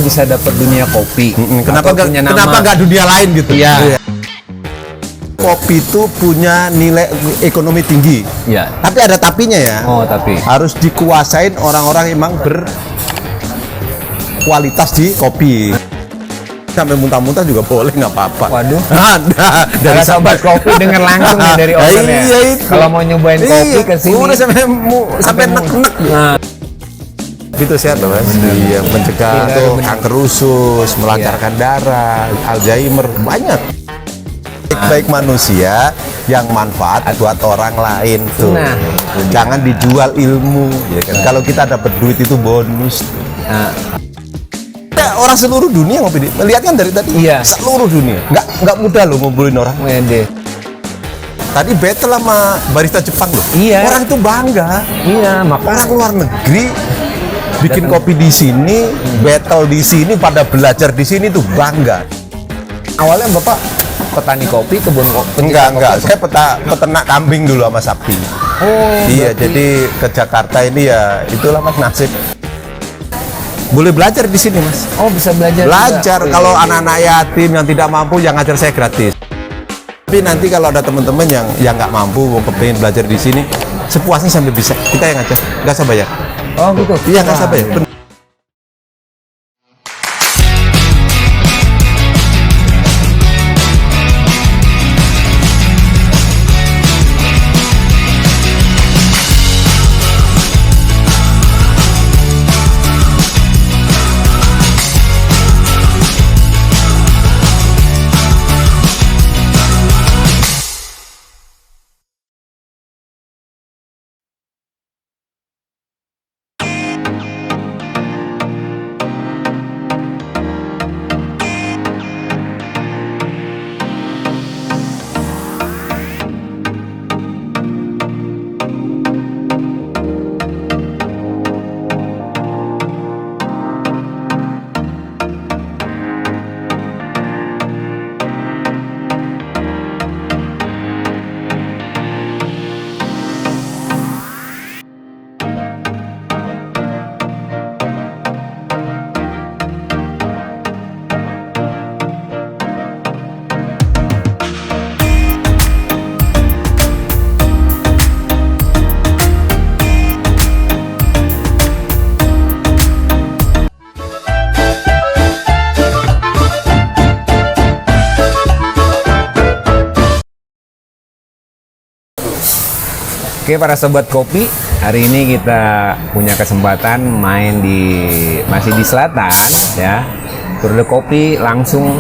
bisa dapat dunia kopi? Kenapa Atau punya nama? nggak dunia lain gitu? Iya. Kopi itu punya nilai ekonomi tinggi. Iya. Tapi ada tapinya ya. Oh, tapi Harus dikuasain orang-orang yang emang berkualitas di kopi. Sampai muntah-muntah juga boleh, nggak apa-apa. waduh. Ada Dari sobat kopi denger langsung nih dari ownernya. Iya itu. Kalau mau nyobain kopi ke sini. Udah sampai nek-nek. Nah, Itu sehat loh Mas. Iya, mencegah Iya, tuh bener. kanker usus, melancarkan darah, Alzheimer, banyak. Baik manusia yang manfaat buat orang lain tuh. Nah. Jangan dijual ilmu. Ya kan? Kalau kita dapat duit itu bonus. nah, Ya, orang seluruh dunia ngopi. Lihat kan dari tadi. Iya. Seluruh dunia. Nggak mudah loh ngobrolin orang. wede. Tadi battle sama barista Jepang loh. Iya. Orang itu bangga. Iya, Orang makanya luar negeri bikin kopi di sini, battle di sini, pada belajar di sini tuh bangga. awalnya Bapak petani kopi, kebun kopi. Enggak. Saya peternak kambing dulu sama sapi. Oh, Iya, berarti- jadi ke Jakarta ini ya itulah Mas nasib. Boleh belajar di sini Mas. Oh, bisa belajar. Belajar juga. kalau Iya. anak-anak yatim yang tidak mampu yang ngajar saya gratis. Tapi nanti kalau ada teman-teman yang nggak mampu mau kepengin belajar di sini, sepuasnya sampai bisa. Kita yang ngajar, nggak usah bayar. Oh, gitu. Iya, nggak usah Wah, bayar. iya. Bener. Oke, para sobat kopi, hari ini kita punya kesempatan main masih di selatan ya. Tour de kopi langsung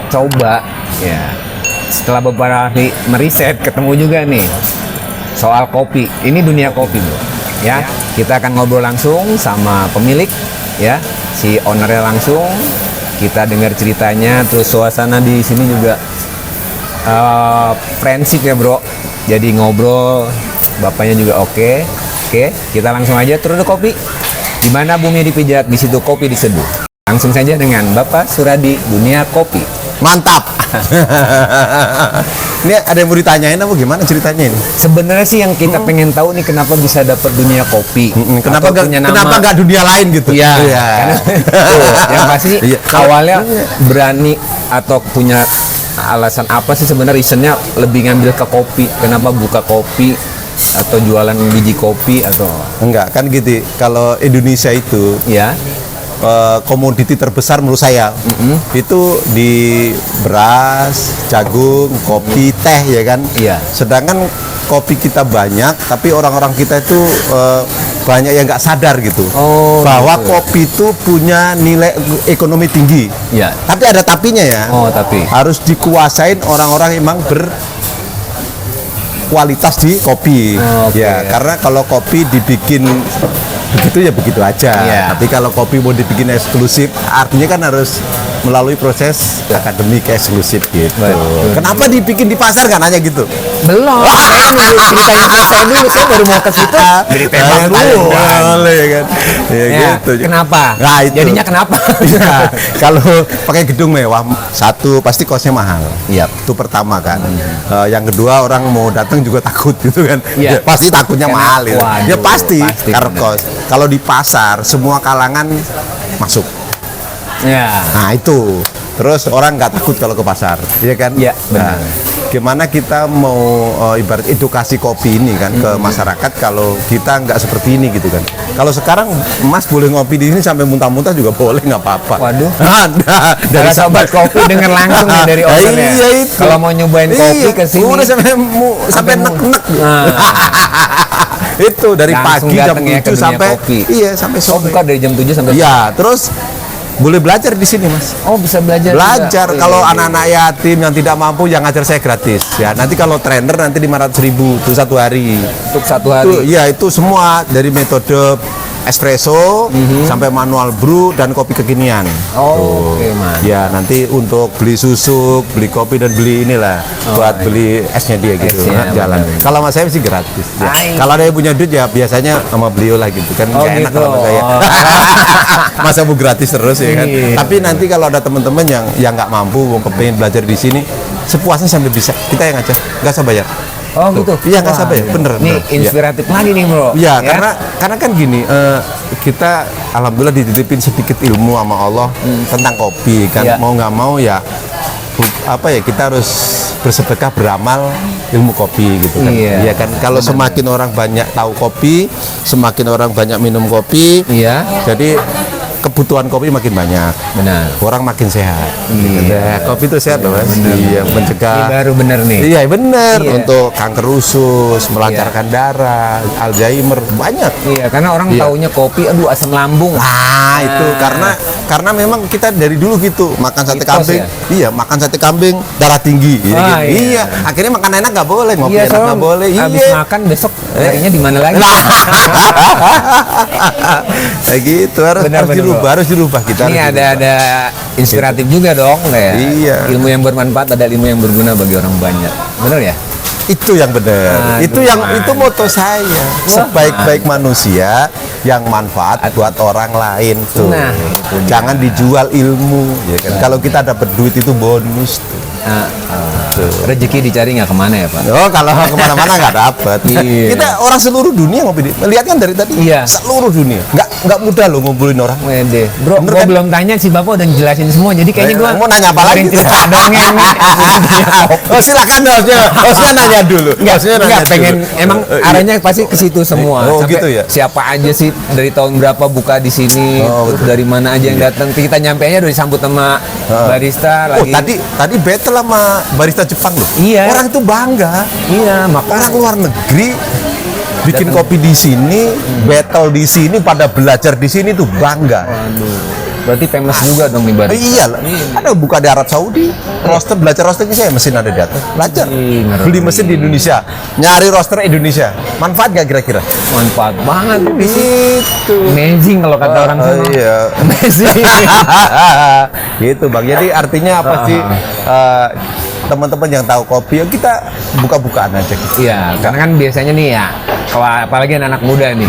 coba ya. Setelah beberapa hari meriset ketemu juga nih soal kopi. Ini dunia kopi, Bro. Ya, kita akan ngobrol langsung sama pemilik ya, si ownernya langsung. Kita dengar ceritanya, terus suasana di sini juga friendship ya, Bro. Jadi ngobrol, bapaknya juga oke. Oke, kita langsung aja Tour de kopi. Di mana bumi dipijak, di situ kopi diseduh. Langsung saja dengan Bapak Suradi, dunia kopi. Mantap. Ini ada yang mau ditanyain apa gimana ceritanya ini? Sebenarnya sih yang kita pengen tahu nih, kenapa bisa dapat dunia kopi? Kenapa Atau punya nama? nggak dunia lain gitu? Iya. Karena, tuh, yang pasti Iya. awalnya berani atau punya alasan apa sih sebenarnya, reasonnya lebih ngambil ke kopi? Kenapa buka kopi atau jualan biji kopi atau Enggak, kan gitu. Kalau Indonesia itu ya? komoditi terbesar menurut saya itu di beras, jagung, kopi, teh ya kan. Iya. Sedangkan kopi kita banyak, tapi orang-orang kita itu banyak yang nggak sadar gitu. Oh, bahwa gitu. kopi itu punya nilai ekonomi tinggi. Ya. Tapi ada tapinya ya. Oh, tapi Harus dikuasain orang-orang yang emang kualitas di kopi. Oke. Ya, karena kalau kopi dibikin begitu ya begitu aja. Iya. Tapi kalau kopi mau dibikin eksklusif, artinya kan harus melalui proses akademik eksklusif gitu. Betul. Kenapa dibikin di pasar kan hanya gitu? belum. Saya nunggu ceritanya selesai dulu. Saya baru mau ke situ. Jadi tembak dulu. Boleh kan? Ya, Ya, gitu. kenapa? Nah, itu. Jadinya kenapa? Iya. Kalau pakai gedung mewah, satu pasti kosnya mahal. Iya. Itu pertama kan. Yang kedua, orang mau datang juga takut gitu kan. Iya. Ya, pasti takutnya Karena- mahal ya. waduh, Ya pasti, pasti karena bener. kos. Kalau di pasar semua kalangan masuk. Ya. Nah itu, terus orang nggak takut kalau ke pasar, ya kan? Iya, benar. Nah, gimana kita mau ibarat edukasi kopi ini kan ke masyarakat kalau kita nggak seperti ini gitu kan? Kalau sekarang Mas boleh ngopi di sini sampai muntah-muntah juga boleh, nggak apa-apa. Waduh. Ada Dari sobat kopi denger langsung nih dari ownernya. Iya itu. Kalau mau nyobain kopi ke sini. Udah sampai nek-nek. Nah, Itu dari langsung pagi jam datang ya ke 7 dunia sampai kopi. iya sampai oh, sore. buka dari jam 7 sampai Iya, terus boleh belajar di sini, Mas. Oh, bisa belajar juga. Belajar Oh, kalau iya, iya. anak-anak yatim yang tidak mampu yang ngajar saya gratis. Ya, nanti kalau trainer nanti 500.000 itu satu hari. Untuk satu Itu, hari. iya itu semua dari metode espresso sampai manual brew dan kopi kekinian. Oh, oke, Mas. Ya nanti untuk beli susu, beli kopi dan beli inilah buat beli esnya dia gitu. Esnya, Nah, jalan. benar. Kalau mas saya sih gratis. Ya. Ay. Kalau ada yang punya duit ya biasanya sama beliau lah gitu kan. Oh, Nggak enak gitu. kalau sama saya. Oh. Masa mau gratis terus ya kan. Iya. Tapi nanti kalau ada teman-teman yang nggak mampu mau kepengen belajar di sini, sepuasnya sampai bisa. Kita yang ngajak, nggak usah bayar. Oh, gitu. Iya nggak Wah, usah bayar, bener. Nih bener. Iya. inspiratif lagi nih, Bro. Iya, Ya? karena kan gini, kita alhamdulillah dititipin sedikit ilmu sama Allah tentang kopi kan. Iya. Mau nggak mau ya apa ya kita harus bersedekah beramal ilmu kopi gitu kan. Iya. Iya kan. Kalau semakin orang banyak tahu kopi, semakin orang banyak minum kopi, Iya. jadi kebutuhan kopi makin banyak. Benar. Orang makin sehat. Iya. Nah, kopi itu sehat loh, Mas. Iya, Ini mencegah baru bener nih. Iya benar Iya. untuk kanker usus, melancarkan darah, Alzheimer banyak. Iya, karena orang Iya. taunya kopi, aduh asam lambung. Ah itu karena memang kita dari dulu gitu makan sate Mitos kambing, ya? iya makan sate kambing darah tinggi, gitu, Ah, gitu. iya. Iya. Akhirnya makan enak nggak boleh, ngopi Iya, enak soalnya nggak boleh, habis iya. makan besok harinya di mana lagi? Kayak gitu harus, Benar, harus benar, dirubah, harus dirubah kita. Ini harus dirubah. ada inspiratif juga dong, ya. Iya. Ilmu yang bermanfaat ada ilmu yang berguna bagi orang banyak. Benar ya? Itu yang benar. Aduh, Itu moto saya. Sebaik-baik manusia yang manfaat buat orang lain tuh. Nah, itu dia. Jangan dijual ilmu, ya kan. Kalau kita dapat duit itu bonus tuh. Rezeki dicari nggak kemana ya, Pak? Oh, kalau kemana-mana nggak dapat. Iya. Kita orang seluruh dunia ngopi. Lihat kan dari tadi. Iya. Seluruh dunia. Nggak mudah loh ngumpulin orang. Wede. Bro, Bener gua kan? belum tanya si Bapak udah jelasin semua. Jadi kayaknya gua Mau nanya apa lagi? cerita dongeng nih. Oh silakan hostnya nanya dulu. Hostnya nanya Enggak, pengen dulu. emang Iya. arahnya pasti ke situ semua. Oh, Sampai gitu ya? Siapa aja sih dari tahun berapa buka di sini, Oh, terus betul. dari mana aja yang datang. Kita nyampe aja udah disambut sama barista Oh lagi. tadi battle sama barista Jepang loh. Iya. Orang itu bangga. Iya, maka Orang luar negeri bikin kopi di sini, battle di sini, pada belajar di sini tuh bangga. berarti famous juga dong nih barista. Iya lah. Ada buka di Arab Saudi, roaster belajar roastingnya saya mesin ada di atas. Belajar. Ih, ngeri. Beli mesin di Indonesia, nyari roaster Indonesia. Manfaat gak kira-kira? Manfaat banget di sini. Itu. Amazing kalau kata orang sana. Iya. Amazing. Gitu Bang. Jadi artinya apa sih? Teman-teman yang tahu kopi, ya kita buka-bukaan aja gitu. Iya, karena kan biasanya nih ya, kalau apalagi anak muda nih,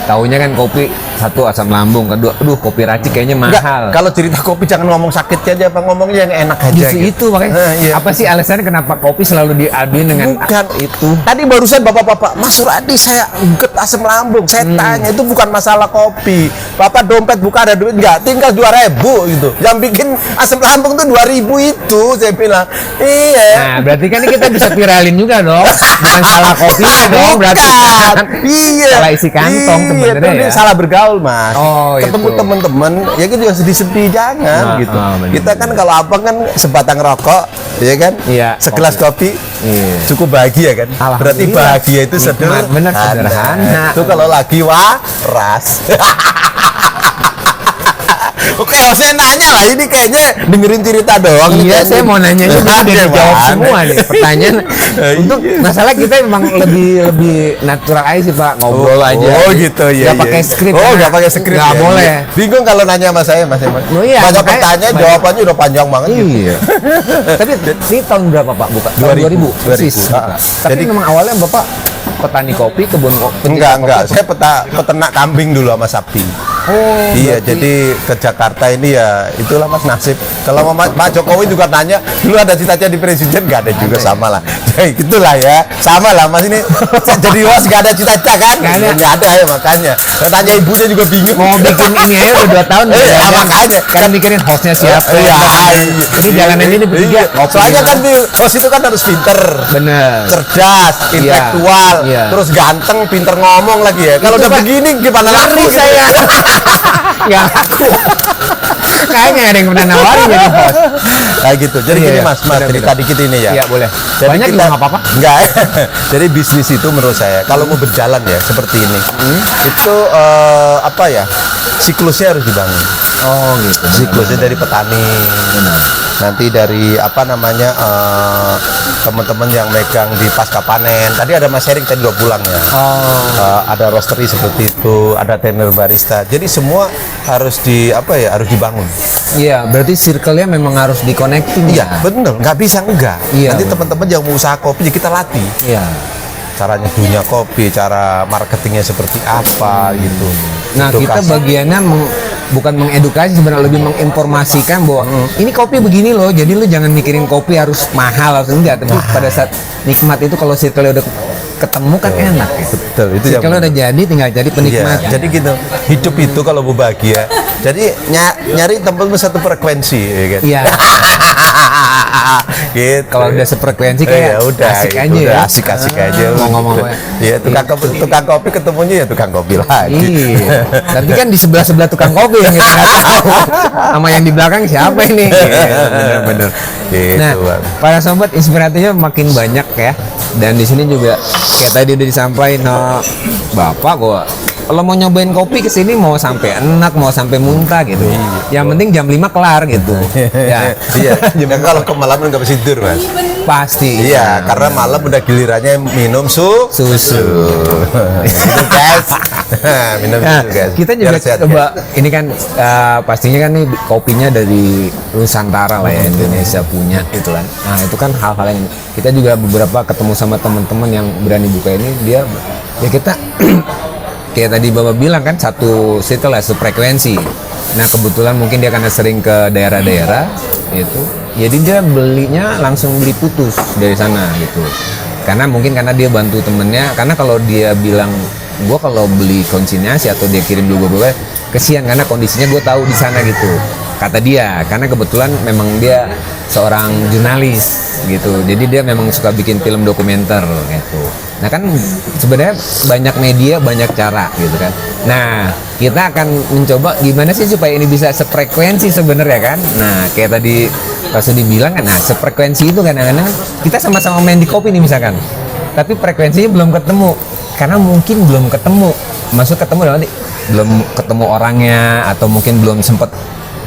taunya kan kopi satu asam lambung, kedua, aduh kopi racik kayaknya Enggak, mahal. kalau cerita kopi jangan ngomong sakitnya aja, apa ngomongnya yang enak aja. Justru gitu. itu makanya Iya. apa sih alasannya kenapa kopi selalu diaduin dengan Bukan itu? Tadi barusan bapak-bapak, Mas Suradi saya get asam lambung. Saya tanya itu bukan masalah kopi. Bapak dompet buka ada duit nggak? Tinggal 2.000 gitu. Yang bikin asam lambung tuh 2.000 itu saya bilang. Iya. Nah, berarti kan ini kita bisa viralin juga dong. Bukan salah kopinya dong, berarti kan Iya. salah isi kantong sebenarnya tapi ya. salah bergaul, Mas. Oh, Ketemu itu. teman-teman, ya kita juga sedih-sedih jangan Nah, gitu. bener. Kita kan kalau abang kan sebatang rokok, ya kan? Iya, Segelas kopi. Iya. Cukup bahagia kan? Berarti Alhamdulillah. bahagia itu Nikmat, sederhana. bener, sederhana. Itu kalau lagi waras. Oke, saya nanya lah, ini kayaknya dengerin cerita doang. nih Iya, kayaknya. saya mau nanya juga udah dijawab Gimana? semua nih pertanyaan. Untuk Iya. masalah kita memang lebih natural aja sih Pak, ngobrol aja. Oh gitu ya. Nggak pakai skrip. Oh, karena nggak pakai skrip. Nggak ya, boleh. iya. Bingung kalau nanya sama saya, Mas Eman. Oh iya, Banyak makanya- pertanyaan, jawabannya udah panjang banget gitu. Iya. Tapi ini tahun berapa Pak buka? Tahun 2000. 2000. Persis. 2000. buka. Tapi Jadi- memang awalnya Bapak petani kopi, kebun kopi. Enggak. Saya peternak kambing dulu sama sapi. Oh, Iya, berarti- jadi ke Jakarta ini ya itulah Mas nasib. Kalau Pak Jokowi juga tanya, dulu ada cita-cita di presiden, nggak ada juga, Ada ya? sama lah. Jadi gitulah ya, sama lah Mas ini. Jadi was nggak ada cita-cita kan? Nggak ada. Nggak ada ya makanya. Dan tanya ibunya juga bingung. Mau bikin ini aja udah 2 tahun. Makanya. Karena mikirin hostnya siapa. Iya, Ini jalan ini bertiga. Iya. Soalnya kan di host itu kan harus pinter, Bener. cerdas, intelektual, Iya. terus ganteng, pinter ngomong lagi ya. Kalau Itu, udah Pak, begini gimana ngeri laku gitu? saya. Nggak laku. Kayaknya nggak ada yang pernah nawarin jadi host. Kayak gitu. Jadi Iya, gini iya. Mas, Benar, cerita benar. dikit ini ya. Iya, boleh. Jadi Banyak juga nggak apa-apa. Enggak. Jadi bisnis itu menurut saya kalau mau berjalan ya seperti ini, itu apa ya? Siklusnya harus dibangun. Oh gitu. Siklusnya dari petani. Nanti dari apa namanya teman-teman yang megang di pasca panen. Tadi ada Mas Erik tadi 2 bulan ya. Oh. Ada roastery seperti itu, ada trainer barista. Jadi semua harus di apa ya? Harus dibangun. Iya, berarti circle-nya memang harus di-connecting. Iya, ya? bener. Nggak bisa enggak. Iya, Nanti bener. teman-teman yang mau usaha kopi ya kita latih. Iya. Caranya dunia kopi, cara marketingnya seperti apa gitu. Nah, Itu kita kasih. bagiannya bukan mengedukasi, sebenarnya lebih menginformasikan bahwa ini kopi begini loh. Jadi lu jangan mikirin kopi harus mahal atau enggak, tapi pada saat nikmat itu kalau circle udah ketemu kan enak ya. Betul, itu yang Circle udah jadi, tinggal jadi penikmat. Iya, jadi gitu. Hidup itu kalau mau bahagia, jadi nyari tempat satu frekuensi, ya kan? Iya. Gitu. Kalau udah sefrekuensi kayak ya udah, asik gitu, aja udah ya. asik-asik aja. Mau ngomong apa? Iya, tukang kopi ketemunya ya tukang kopi lagi. Iya. Tapi kan di sebelah tukang kopi yang kita nggak tahu. Sama yang di belakang siapa ini? Bener-bener. Gitu, Nah, Bang. para sobat inspiratifnya makin banyak ya. Dan di sini juga kayak tadi udah disampaikan, no, Bapak gua kalau mau nyobain kopi ke sini mau sampai enak, mau sampai muntah gitu. Yang penting jam 5 kelar gitu. Ya, Iya. Ya, kalau ke malam nggak bisa tidur, Mas. pasti. Iya, karena malam udah gilirannya minum susu. Gitu, guys. Minum Nah, susu, guys. kita juga Biar sehat, coba guys. ini kan pastinya kan nih kopinya dari Nusantara lah ya, Indonesia punya gitu kan. Nah, itu kan hal-hal yang kita juga beberapa ketemu sama teman-teman yang berani buka ini, dia ya kita kayak tadi Bapak bilang kan satu circle lah, sefrekuensi. Nah, kebetulan mungkin dia karena sering ke daerah-daerah itu, jadi dia belinya langsung beli putus dari sana gitu. Karena dia bantu temennya, karena kalau dia bilang gue kalau beli konsinyasi atau dia kirim dulu gue kesian karena kondisinya gue tahu di sana gitu, kata dia. Karena kebetulan memang dia seorang jurnalis gitu, jadi dia memang suka bikin film dokumenter gitu. Nah kan sebenarnya banyak media, banyak cara gitu kan. Nah, kita akan mencoba gimana sih supaya ini bisa sefrekuensi sebenarnya kan. Nah, kayak tadi Pak Sudi bilang kan, nah sefrekuensi itu kadang-kadang kita sama-sama main di kopi nih misalkan, tapi frekuensinya belum ketemu karena mungkin belum ketemu. Maksud ketemu dalam arti belum ketemu orangnya, atau mungkin belum sempet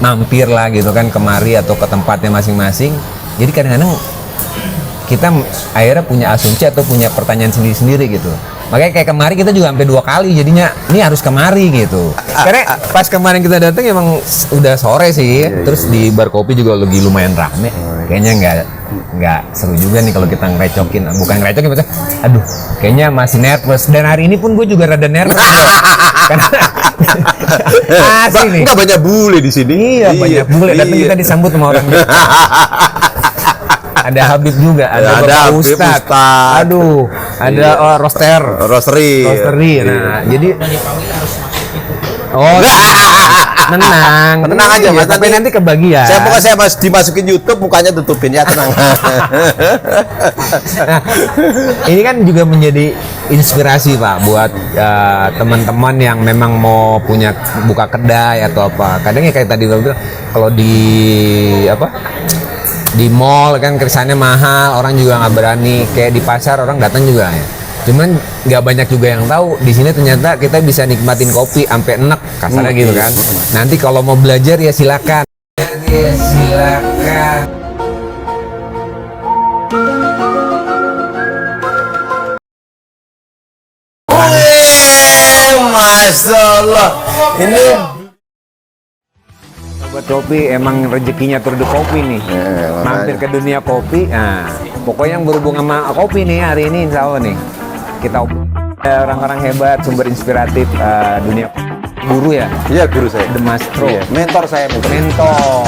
mampir lah gitu kan kemari atau ke tempatnya masing-masing. Jadi kadang-kadang kita akhirnya punya asumsi atau punya pertanyaan sendiri-sendiri gitu. Makanya kayak kemarin kita juga sampai 2 kali jadinya ini harus kemari gitu. Karena pas kemarin kita datang emang udah sore sih, terus di bar kopi juga lagi lumayan rame. Kayaknya nggak seru juga nih kalau kita ngerecokin, bukan ngerecokin maksudnya, aduh kayaknya masih nervous. Dan hari ini pun gue juga rada nervous. Karena asik nih. Enggak banyak bule di sini. Iya, banyak bule. Datang kita disambut sama orang. Ada Habib juga, ada Bapak Habib, Ustadz. Ustadz. Aduh, ada roaster. Roastery. Roastery. Iya. Nah, jadi oh, tenang. Tenang aja, Iya, Mas. tapi nanti kebagian. Saya dimasukin YouTube, mukanya tutupin ya, tenang. Nah, ini kan juga menjadi inspirasi Pak buat teman-teman yang memang mau punya buka kedai atau apa. Kadang ya kayak tadi Bapak bilang, kalau di mall kan kesannya mahal, orang juga nggak berani. Kayak di pasar orang datang juga ya. Cuman nggak banyak juga yang tahu di sini ternyata kita bisa nikmatin kopi sampai enak, kasarnya gitu kan. Nanti kalau mau belajar ya silakan. Ya, silakan. Masya Allah. Ini Sobat kopi emang rezekinya tur de kopi nih. Mampir ke dunia kopi. Nah, pokoknya yang berhubungan sama kopi nih hari ini insya Allah nih. Kita orang-orang hebat, sumber inspiratif dunia. Guru ya? Iya, guru saya. The Maestro. Iya, mentor saya. Mentor.